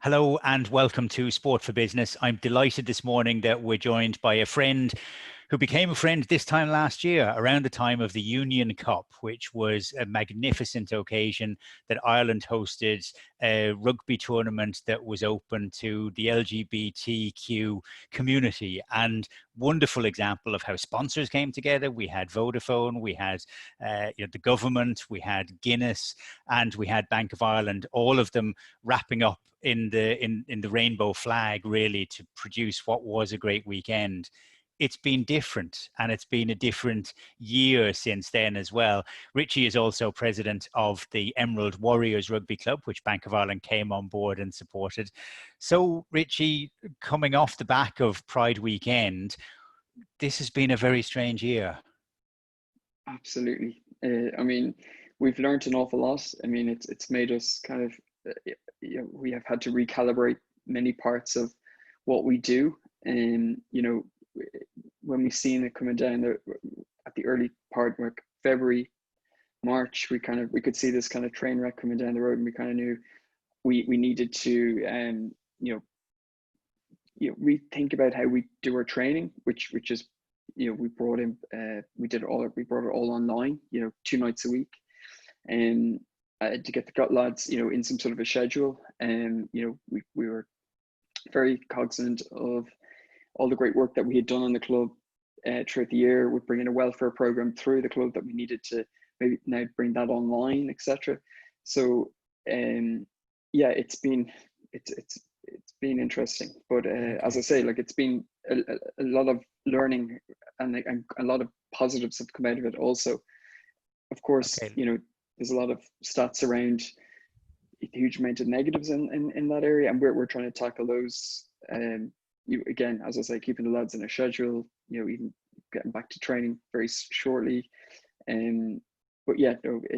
Hello and welcome to Sport for Business. I'm delighted this morning that we're joined by a friend who became a friend this time last year, around the time of the Union Cup, which was a magnificent occasion that Ireland hosted a rugby tournament that was open to the LGBTQ community, and wonderful example of how sponsors came together. We had Vodafone, we had the government, we had Guinness, and we had Bank of Ireland, all of them wrapping up in the rainbow flag, really, to produce what was a great weekend. It's been different, and it's been a different year since then as well. Richie is also president of the Emerald Warriors Rugby Club, which Bank of Ireland came on board and supported. So, Richie, coming off the back of Pride weekend, this has been a very strange year. Absolutely. I mean, we've learned an awful lot. I mean, it's made us kind of, we have had to recalibrate many parts of what we do. And, when we've seen it coming down at the early part, like February, March, we could see this kind of train wreck coming down the road, and we kind of knew we needed to, rethink about how we do our training, which is, we brought in, we brought it all online, 2 nights a week, and to get the lads, in some sort of a schedule. And we were very cognizant of all the great work that we had done on the club throughout the year, with bringing a welfare program through the club that we needed to maybe now bring that online, etc. So it's been interesting, but as I say, like, it's been a lot of learning, and a lot of positives have come out of it also. Of course, there's a lot of stats around a huge amount of negatives in that area, and we're trying to tackle those. Again, as I say, keeping the lads in a schedule, even getting back to training very shortly. But yeah,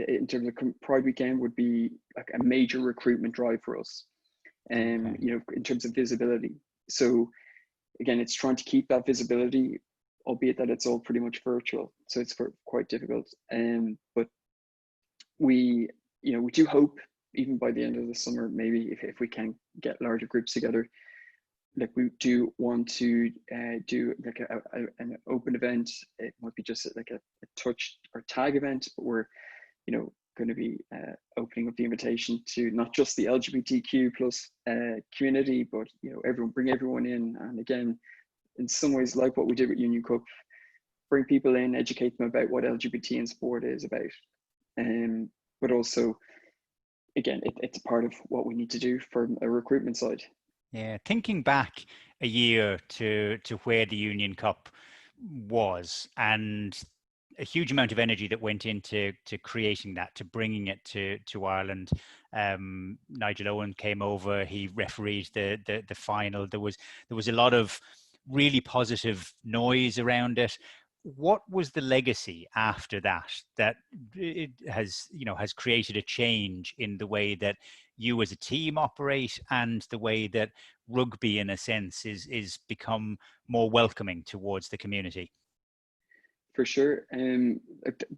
in terms of Pride weekend would be like a major recruitment drive for us, in terms of visibility. So again, it's trying to keep that visibility, albeit that it's all pretty much virtual, so it's quite difficult. But we do hope, even by the end of the summer, maybe if we can get larger groups together, like, we do want to do like an open event. It might be just like a touch or tag event, but we're going to be opening up the invitation to not just the LGBTQ plus community, but bring everyone in. And again, in some ways, like what we did with Union Cup, bring people in, educate them about what LGBT in sport is about. But also, again, it's a part of what we need to do from a recruitment side. Yeah, thinking back a year to where the Union Cup was, and a huge amount of energy that went into creating that, to bringing it to Ireland. Nigel Owen came over. He refereed the final. There was a lot of really positive noise around it. What was the legacy after that it has created a change in the way that you as a team operate, and the way that rugby, in a sense, is become more welcoming towards the community? For sure. The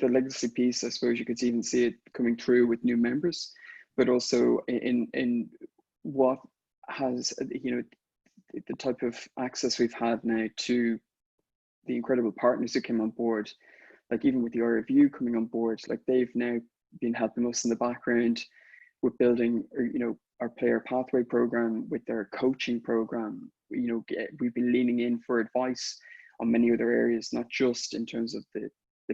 legacy piece, I suppose you could even see it coming through with new members, but also in what has, the type of access we've had now to the incredible partners who came on board. Like, even with the IRFU coming on board, like, they've now been helping us in the background with building, our player pathway program, with their coaching program. We've been leaning in for advice on many other areas, not just in terms of the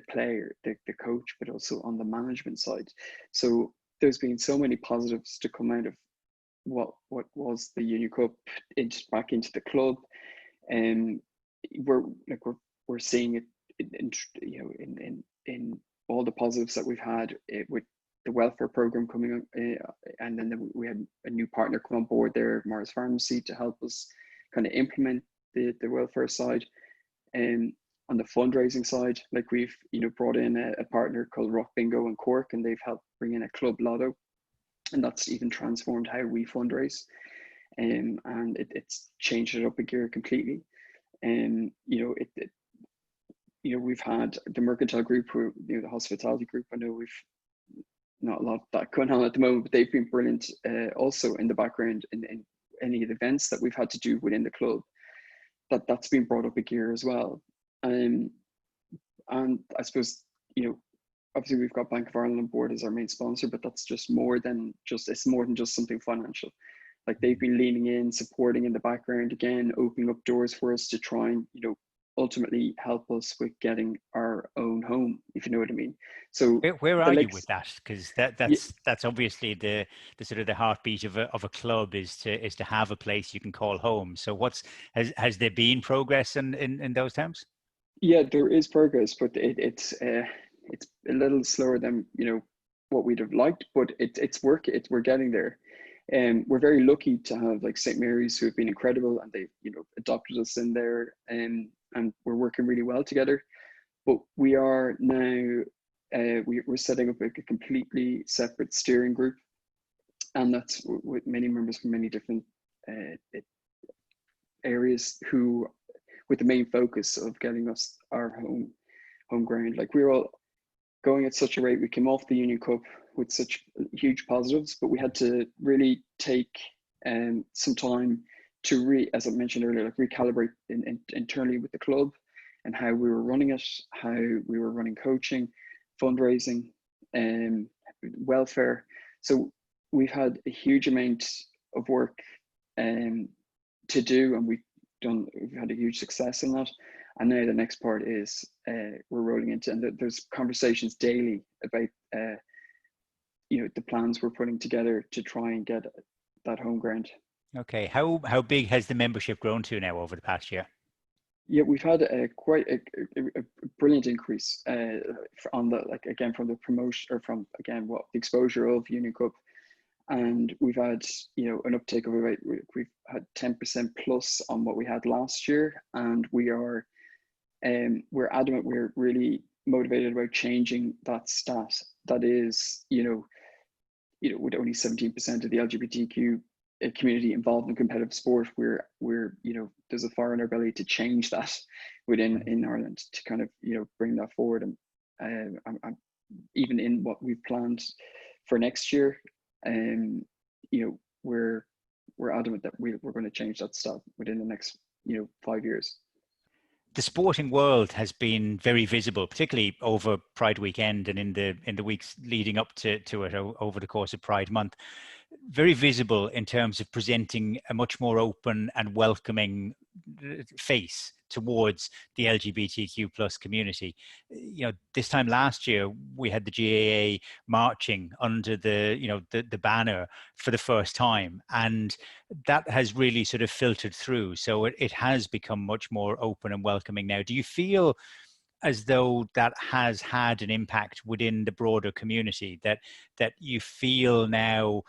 player, the coach, but also on the management side. So there's been so many positives to come out of what was the Union Cup back into the club, and we're seeing it in all the positives that we've had with the welfare program coming on, and then we had a new partner come on board there, Morris Pharmacy, to help us kind of implement the welfare side. And on the fundraising side, like, we've brought in a partner called Rock Bingo in Cork, and they've helped bring in a club lotto, and that's even transformed how we fundraise. And it's changed it up a gear completely. And we've had the mercantile group, who, the hospitality group. I know we've not a lot of that going on at the moment, but they've been brilliant also in the background in any of the events that we've had to do within the club, that's been brought up a gear as well. And I suppose, obviously we've got Bank of Ireland on board as our main sponsor, but that's just more than just something financial. Like, they've been leaning in, supporting in the background, again, opening up doors for us to try and, ultimately help us with getting our own home, if you know what I mean. So where are you with that? Because that's obviously the sort of the heartbeat of a club is to have a place you can call home. So has there been progress in those terms? Yeah, there is progress, but it's a little slower than what we'd have liked, but we're getting there. And we're very lucky to have like St. Mary's, who have been incredible, and they adopted us in there, and we're working really well together. But we are now we're setting up a completely separate steering group, and that's with many members from many different areas, who with the main focus of getting us our home ground. Like, we're all going at such a rate. We came off the Union Cup with such huge positives, but we had to really take some time to as I mentioned earlier, like, recalibrate internally with the club and how we were running it, how we were running coaching, fundraising, and welfare. So we've had a huge amount of work to do, and we've had a huge success in that. And now the next part is we're rolling into, and there's conversations daily about the plans we're putting together to try and get that home ground. Okay, how big has the membership grown to now over the past year? Yeah, we've had quite a brilliant increase on the, like, again, from the promotion, or from, again, what the exposure of Union Cup. And we've had an uptake of about, we've had 10% plus on what we had last year, and we're adamant, we're really motivated about changing that stat. That is, with only 17% of the LGBTQ community involved in competitive sport, we're there's a fire in our belly to change that in Ireland, to kind of bring that forward. And I'm even in what we've planned for next year, we're adamant that we're going to change that stat within the next 5 years. The sporting world has been very visible, particularly over Pride weekend and in the weeks leading up to it over the course of Pride month. Very visible in terms of presenting a much more open and welcoming face towards the LGBTQ plus community. This time last year, we had the GAA marching under the banner for the first time, and that has really sort of filtered through. So it has become much more open and welcoming now. Do you feel as though that has had an impact within the broader community, that you feel now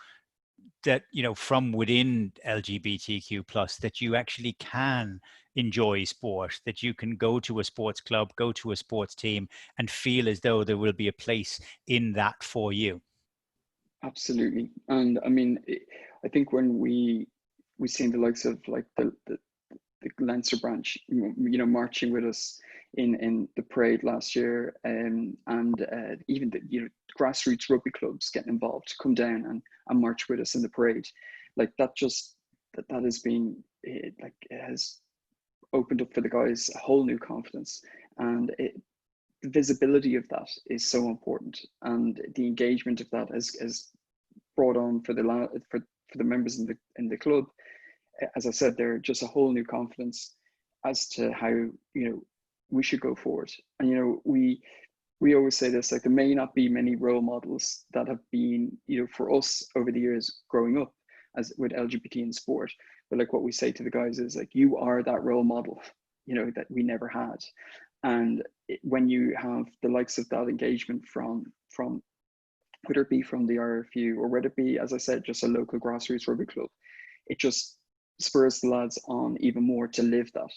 that from within LGBTQ plus, that you actually can enjoy sport, that you can go to a sports club, go to a sports team, and feel as though there will be a place in that for you? Absolutely. And I mean, I think when we seen the likes of like the Leinster branch, marching with us in the parade last year, and even the grassroots rugby clubs getting involved to come down and march with us in the parade, like that has been, it has opened up for the guys a whole new confidence, and the visibility of that is so important, and the engagement of that has brought on for the members in the club. As I said, they're just a whole new confidence as to how we should go forward. And we always say this, like, there may not be many role models that have been for us over the years growing up as with LGBT in sport, but like what we say to the guys is, like, you are that role model that we never had. And when you have the likes of that engagement from whether it be from the IRFU, or whether it be, as I said, just a local grassroots rugby club, it just spurs the lads on even more to live that.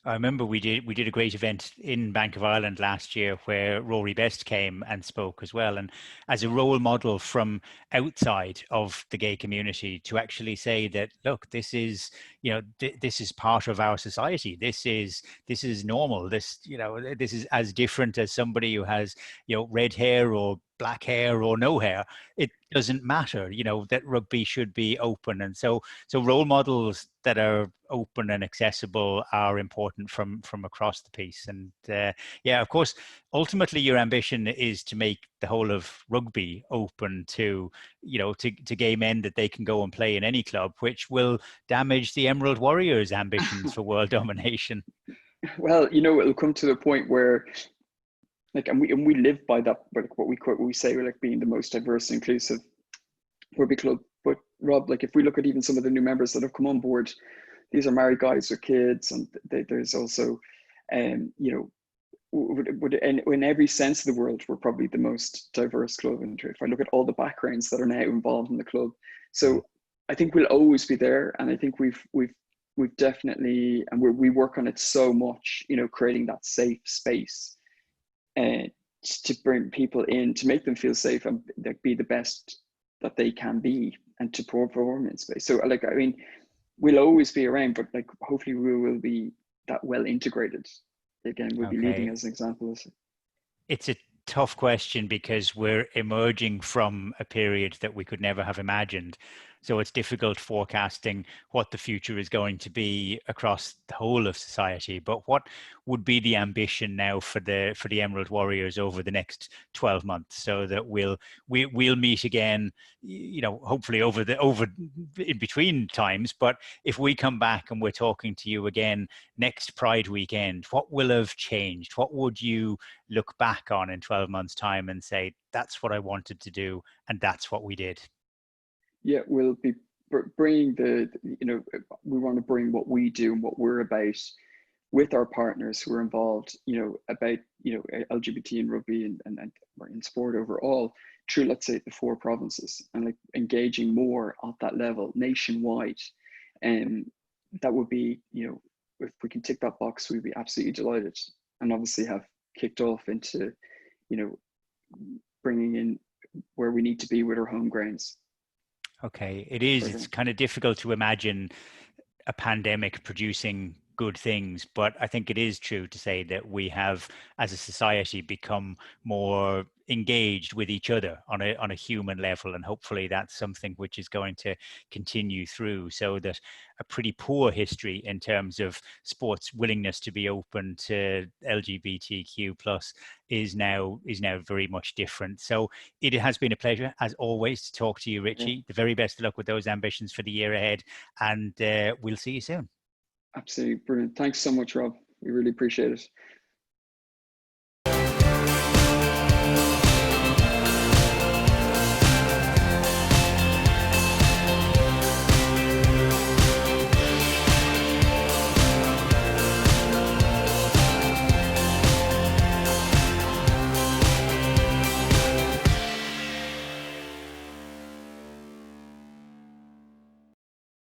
I remember we did a great event in Bank of Ireland last year where Rory Best came and spoke as well. And as a role model from outside of the gay community, to actually say that, look, this is, this is part of our society. This is normal. This is as different as somebody who has, red hair or black hair or no hair. It doesn't matter, you know, that rugby should be open. And so role models that are open and accessible are important from across the piece. And yeah, of course, ultimately your ambition is to make the whole of rugby open to, you know, to gay men, that they can go and play in any club, which will damage the Emerald Warriors' ambitions for world domination. Well, you know, it'll come to the point where, like, and we live by that, like what we say, we're like being the most diverse and inclusive rugby club. But Rob, like, if we look at even some of the new members that have come on board, these are married guys with kids, and there's also, you know, in every sense of the word, we're probably the most diverse club. And if I look at all the backgrounds that are now involved in the club, so I think we'll always be there. And I think we've definitely, and we work on it so much, you know, creating that safe space to bring people in, to make them feel safe and like be the best that they can be, and to perform in space. So like, I mean, we'll always be around, but like, hopefully we will be that well integrated. Again, we'll be leading as an example. It's a tough question because we're emerging from a period that we could never have imagined. So it's difficult forecasting what the future is going to be across the whole of society. But what would be the ambition now for the Emerald Warriors over the next 12 months, so that we'll meet again, you know, hopefully over in between times. But if we come back and we're talking to you again next Pride weekend, what will have changed? What would you look back on in 12 months' time and say, that's what I wanted to do, and that's what we did? Yeah, we'll be bringing you know, we want to bring what we do and what we're about with our partners who are involved, you know, about, you know, LGBT in rugby and in sport overall, through, let's say, the 4 provinces, and like engaging more at that level nationwide. And that would be, you know, if we can tick that box, we'd be absolutely delighted. And obviously have kicked off into, you know, bringing in where we need to be with our home grounds. Okay, it is. It's kind of difficult to imagine a pandemic producing good things, but I think it is true to say that we have, as a society, become more engaged with each other on a human level, and hopefully that's something which is going to continue through, so that a pretty poor history in terms of sports willingness to be open to LGBTQ plus is now very much different. So it has been a pleasure, as always, to talk to you, Richie. Yeah. The very best of luck with those ambitions for the year ahead, and we'll see you soon. Absolutely brilliant. Thanks so much, Rob. We really appreciate it.